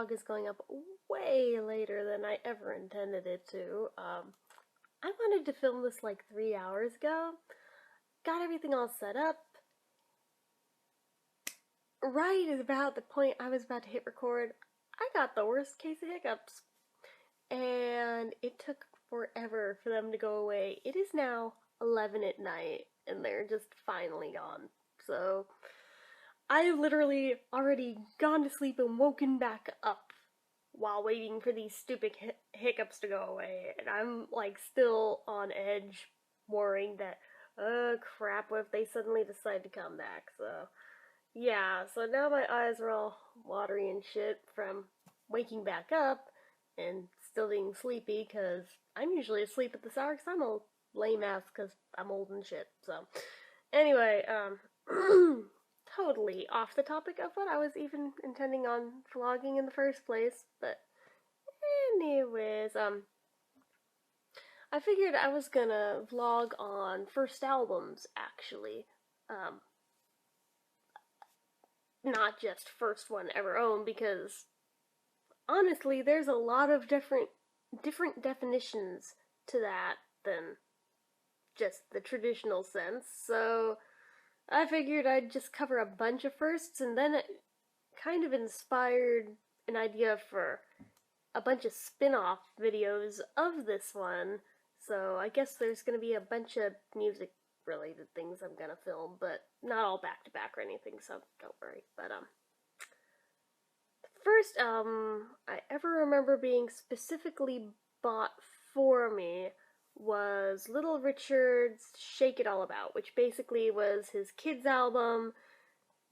vlog is going up way later than I ever intended it to. I wanted to film this like 3 hours ago. Got everything all set up. Right at about the point I was about to hit record, I got the worst case of hiccups. And it took forever for them to go away. It is now 11 at night, and they're just finally gone. So, I've literally already gone to sleep and woken back up while waiting for these stupid hiccups to go away. And I'm, like, still on edge, worrying that, oh crap, what if they suddenly decide to come back? So, yeah, so now my eyes are all watery and shit from waking back up and still being sleepy, because I'm usually asleep at this hour because I'm a lame ass because I'm old and shit. So, anyway, totally off the topic of what I was even intending on vlogging in the first place, but anyways, I figured I was gonna vlog on first albums, actually. Not just first one ever owned, because honestly, there's a lot of different definitions to that than just the traditional sense, so I figured I'd just cover a bunch of firsts, and then it kind of inspired an idea for a bunch of spin-off videos of this one, so I guess there's gonna be a bunch of music-related things I'm gonna film, but not all back-to-back or anything, so don't worry. But, the first album I ever remember being specifically bought for me was Little Richard's Shake It All About, which basically was his kids' album.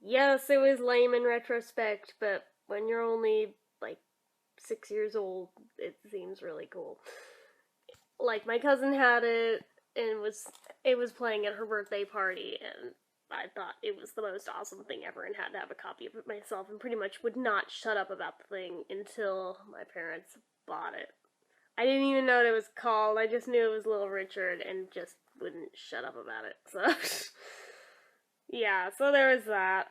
Yes, it was lame in retrospect, but when you're only, like, 6 years old, it seems really cool. Like, my cousin had it, and it was playing at her birthday party, and I thought it was the most awesome thing ever and had to have a copy of it myself, and pretty much would not shut up about the thing until my parents bought it. I didn't even know what it was called. I just knew it was Little Richard and just wouldn't shut up about it. So, yeah, so there was that.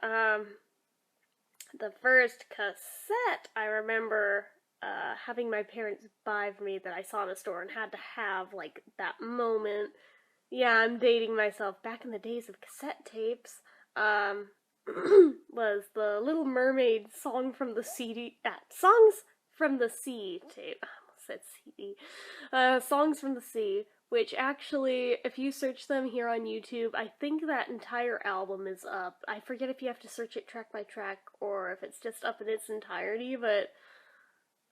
The first cassette I remember having my parents buy for me that I saw in a store and had to have, like, that moment. Yeah, I'm dating myself. Back in the days of cassette tapes, was the Little Mermaid Song from the CD, Songs from the Sea tape. Said CD. Songs from the Sea, which actually, if you search them here on YouTube, I think that entire album is up. I forget if you have to search it track by track or if it's just up in its entirety, but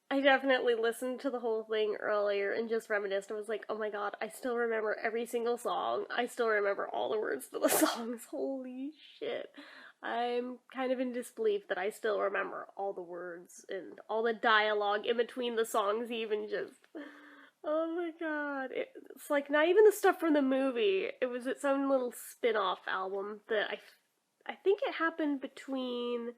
I definitely listened to the whole thing earlier and just reminisced. I was like, oh my god, I still remember every single song. I still remember all the words to the songs. Holy shit. I'm kind of in disbelief that I still remember all the words and all the dialogue in between the songs, even just... Oh my god. It's like not even the stuff from the movie. It was its own little spin-off album that I think it happened between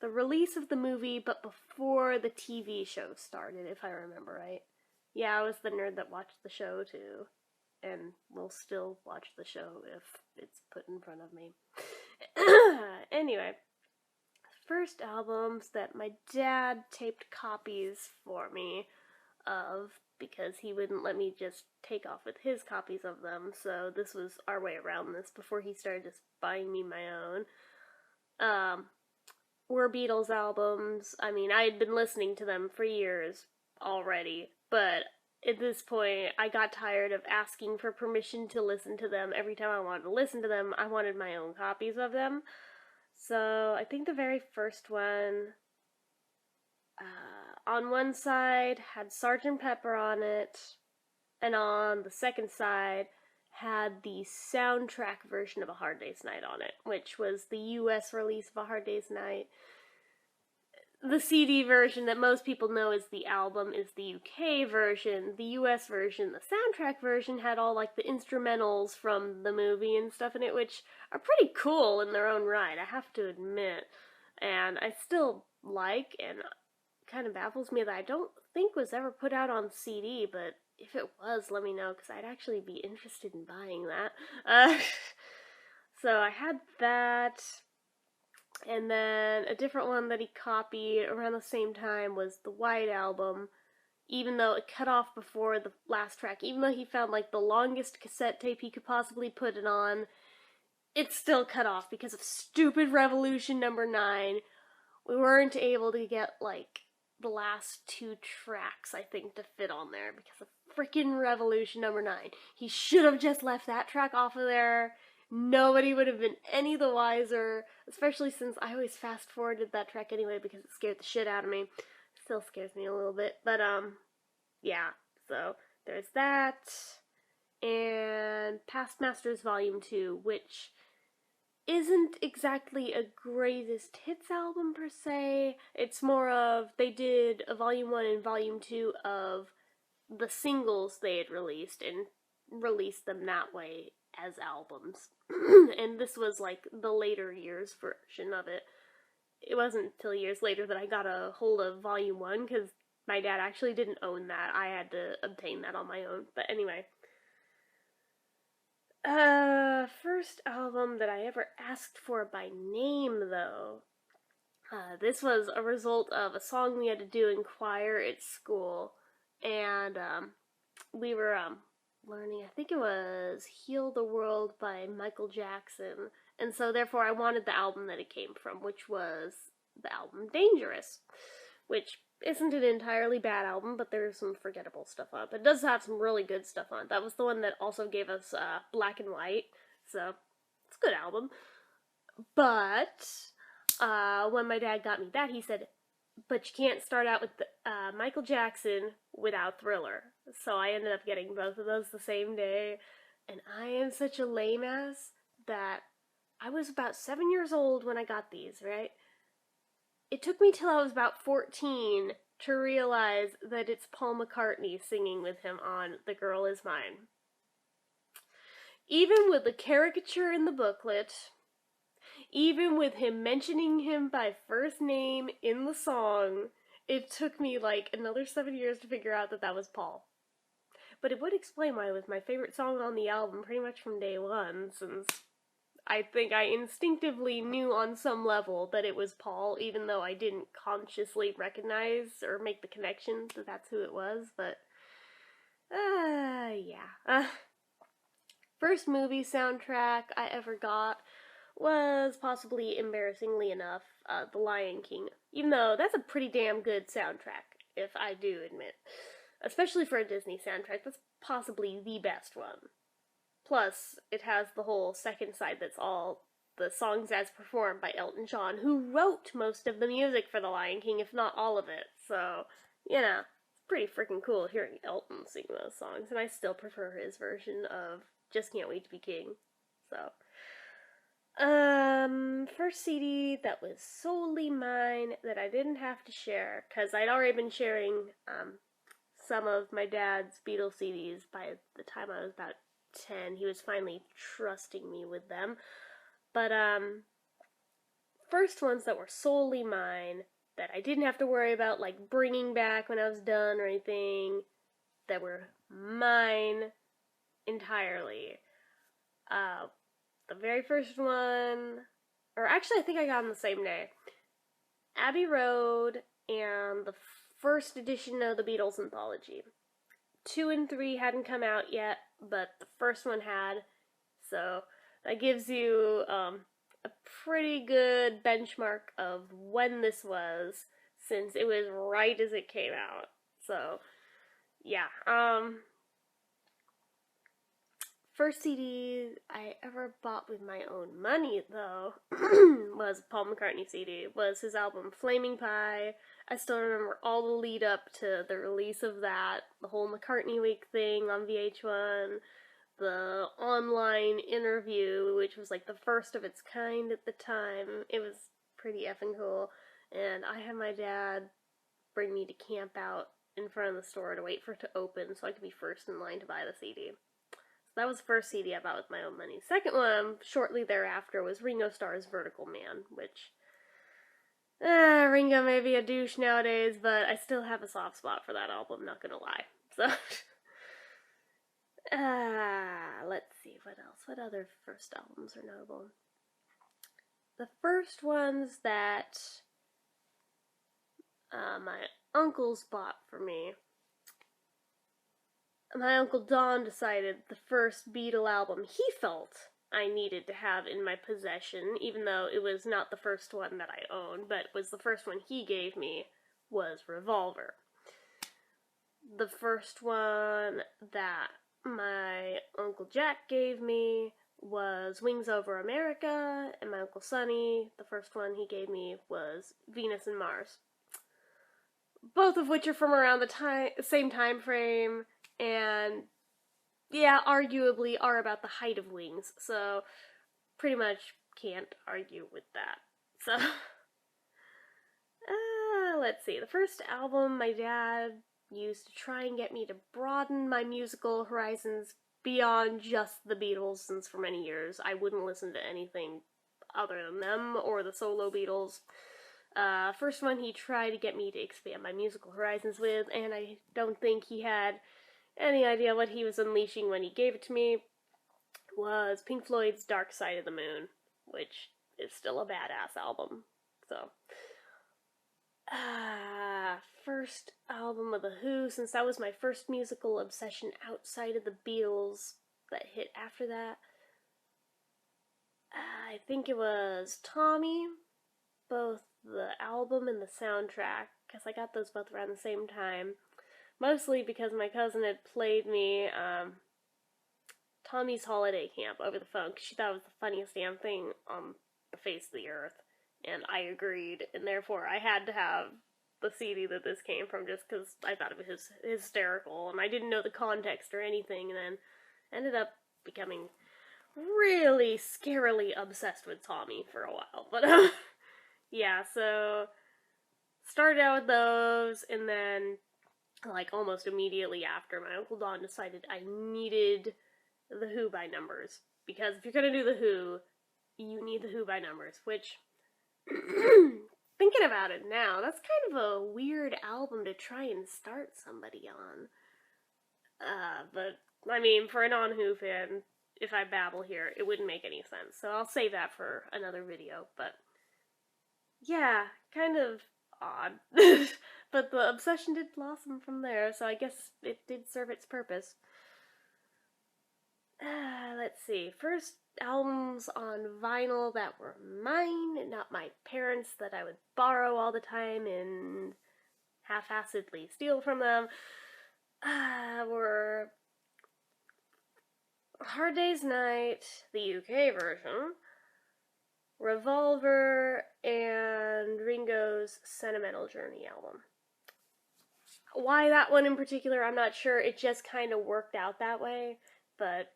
the release of the movie but before the TV show started, if I remember right. Yeah, I was the nerd that watched the show too. And will still watch the show if it's put in front of me. Anyway, first albums that my dad taped copies for me of, because he wouldn't let me just take off with his copies of them, so this was our way around this before he started just buying me my own. Were Beatles albums. I mean, I had been listening to them for years already, but at this point, I got tired of asking for permission to listen to them. Every time I wanted to listen to them, I wanted my own copies of them. So, I think the very first one, on one side, had Sgt. Pepper on it, and on the second side, had the soundtrack version of A Hard Day's Night on it, which was the US release of A Hard Day's Night. The CD version that most people know as the album is the UK version. The US version, the soundtrack version, had all, like, the instrumentals from the movie and stuff in it, which are pretty cool in their own right, I have to admit. And I still like, and kind of baffles me that I don't think was ever put out on CD, but if it was, let me know, because I'd actually be interested in buying that. So I had that. And then a different one that he copied around the same time was the White Album, even though it cut off before the last track. Even though he found like the longest cassette tape he could possibly put it on, it's still cut off because of stupid Revolution number 9. We weren't able to get like the last 2 tracks, I think, to fit on there because of freaking Revolution number 9. He should have just left that track off of there. Nobody would have been any the wiser, especially since I always fast forwarded that track anyway because it scared the shit out of me. It still scares me a little bit, but yeah. So there's that, and Past Masters Volume 2, which isn't exactly a greatest hits album per se. It's more of, they did a Volume 1 and Volume 2 of the singles they had released and released them that way as albums. And this was like the later years version of it. It wasn't until years later that I got a hold of Volume 1 because my dad actually didn't own that. I had to obtain that on my own. But anyway. First album that I ever asked for by name, though. This was a result of a song we had to do in choir at school. And, we were, learning, I think it was Heal the World by Michael Jackson. And so, therefore, I wanted the album that it came from, which was the album Dangerous. Which isn't an entirely bad album, but there's some forgettable stuff on it. But it does have some really good stuff on it. That was the one that also gave us Black and White, so it's a good album. But when my dad got me that, he said, but you can't start out with Michael Jackson without Thriller. So I ended up getting both of those the same day, and I am such a lame ass that I was about 7 years old when I got these, right? It took me till I was about 14 to realize that it's Paul McCartney singing with him on The Girl Is Mine. Even with the caricature in the booklet, even with him mentioning him by first name in the song, it took me like another 7 years to figure out that that was Paul. But it would explain why it was my favorite song on the album pretty much from day one, since I think I instinctively knew on some level that it was Paul, even though I didn't consciously recognize or make the connection that that's who it was, but, yeah. First movie soundtrack I ever got was, possibly embarrassingly enough, The Lion King, even though that's a pretty damn good soundtrack, if I do admit. Especially for a Disney soundtrack, that's possibly the best one. Plus, it has the whole second side that's all the songs as performed by Elton John, who wrote most of the music for The Lion King, if not all of it. So, you know, it's pretty freaking cool hearing Elton sing those songs, and I still prefer his version of Just Can't Wait to Be King. So, first CD that was solely mine that I didn't have to share, because I'd already been sharing, some of my dad's Beatles CDs by the time I was about 10. He was finally trusting me with them. But, first ones that were solely mine, that I didn't have to worry about, like, bringing back when I was done or anything, that were mine entirely. The very first one, or actually I think I got them the same day, Abbey Road and the first edition of the Beatles anthology. 2 and 3 hadn't come out yet, but the first one had, so that gives you a pretty good benchmark of when this was, since it was right as it came out. So, yeah, first CD I ever bought with my own money, though, was Paul McCartney CD. It was his album Flaming Pie. I still remember all the lead up to the release of that, the whole McCartney Week thing on VH1, the online interview, which was like the first of its kind at the time. It was pretty effing cool. And I had my dad bring me to camp out in front of the store to wait for it to open so I could be first in line to buy the CD. That was the first CD I bought with my own money. Second one, shortly thereafter, was Ringo Starr's Vertical Man, which, Ringo may be a douche nowadays, but I still have a soft spot for that album, not gonna lie. So, let's see, what else? What other first albums are notable? the first ones that my uncles bought for me, my Uncle Don decided the first Beatle album he felt I needed to have in my possession, even though it was not the first one that I owned, but was the first one he gave me, was Revolver. The first one that my Uncle Jack gave me was Wings Over America, and my Uncle Sonny, the first one he gave me was Venus and Mars. Both of which are from around the same time frame, and yeah, arguably are about the height of Wings, so pretty much can't argue with that. So, let's see. The first album my dad used to try and get me to broaden my musical horizons beyond just the Beatles, since for many years I wouldn't listen to anything other than them or the solo Beatles. First one he tried to get me to expand my musical horizons with, and I don't think he had any idea what he was unleashing when he gave it to me, was Pink Floyd's Dark Side of the Moon, which is still a badass album. So, first album of The Who, since that was my first musical obsession outside of the Beatles that hit after that. I think it was Tommy, both the album and the soundtrack, because I got those both around the same time. Mostly because my cousin had played me Tommy's Holiday Camp over the phone, because she thought it was the funniest damn thing on the face of the earth. And I agreed, and therefore I had to have the CD that this came from, just because I thought it was hysterical, and I didn't know the context or anything, and then ended up becoming really scarily obsessed with Tommy for a while. But, yeah, so started out with those, and then, like, almost immediately after, my Uncle Don decided I needed the Who by numbers, because if you're gonna do the Who, you need the Who by numbers, which, thinking about it now, that's kind of a weird album to try and start somebody on. But, I mean, for a non-Who fan, if I babble here, it wouldn't make any sense, so I'll save that for another video, but yeah, kind of odd. But the obsession did blossom from there, so I guess it did serve its purpose. Let's see. First albums on vinyl that were mine, not my parents, that I would borrow all the time and half-assedly steal from them, were Hard Day's Night, the UK version, Revolver, and Ringo's Sentimental Journey album. Why that one in particular, I'm not sure. It just kind of worked out that way. But,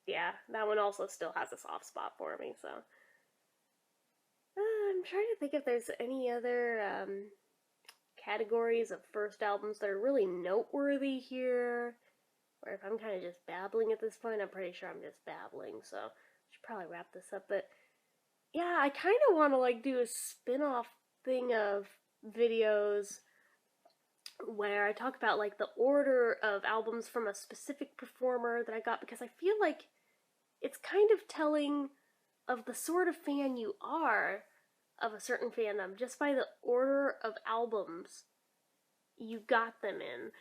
yeah, that one also still has a soft spot for me, so. I'm trying to think if there's any other categories of first albums that are really noteworthy here. Or if I'm kind of just babbling at this point, I'm pretty sure I'm just babbling, so I should probably wrap this up. But, yeah, I kind of want to, like, do a spin-off thing of videos where I talk about, like, the order of albums from a specific performer that I got, because I feel like it's kind of telling of the sort of fan you are of a certain fandom just by the order of albums you got them in.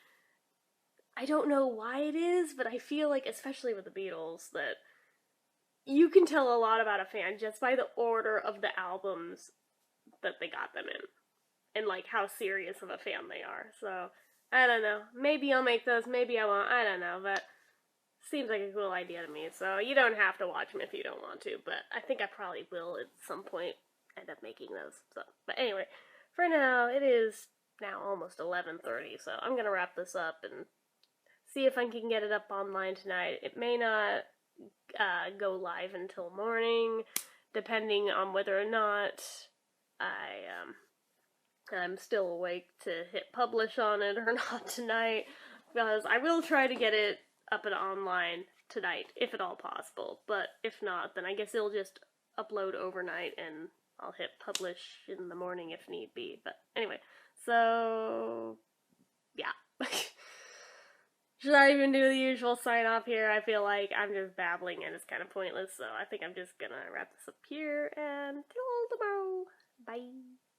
I don't know why it is, but I feel like, especially with the Beatles, that you can tell a lot about a fan just by the order of the albums that they got them in, and, like, how serious of a fan they are. So, I don't know. Maybe I'll make those, maybe I won't, I don't know, but seems like a cool idea to me. So, you don't have to watch them if you don't want to, but I think I probably will at some point end up making those. So, but anyway, for now, it is now almost 11:30, so I'm gonna wrap this up and see if I can get it up online tonight. It may not go live until morning, depending on whether or not I'm still awake to hit publish on it or not tonight, because I will try to get it up and online tonight, if at all possible, but if not, then I guess it'll just upload overnight and I'll hit publish in the morning if need be. But anyway, so yeah. Should I even do the usual sign off here? I feel like I'm just babbling and it's kind of pointless, so I think I'm just gonna wrap this up here and till tomorrow. Bye.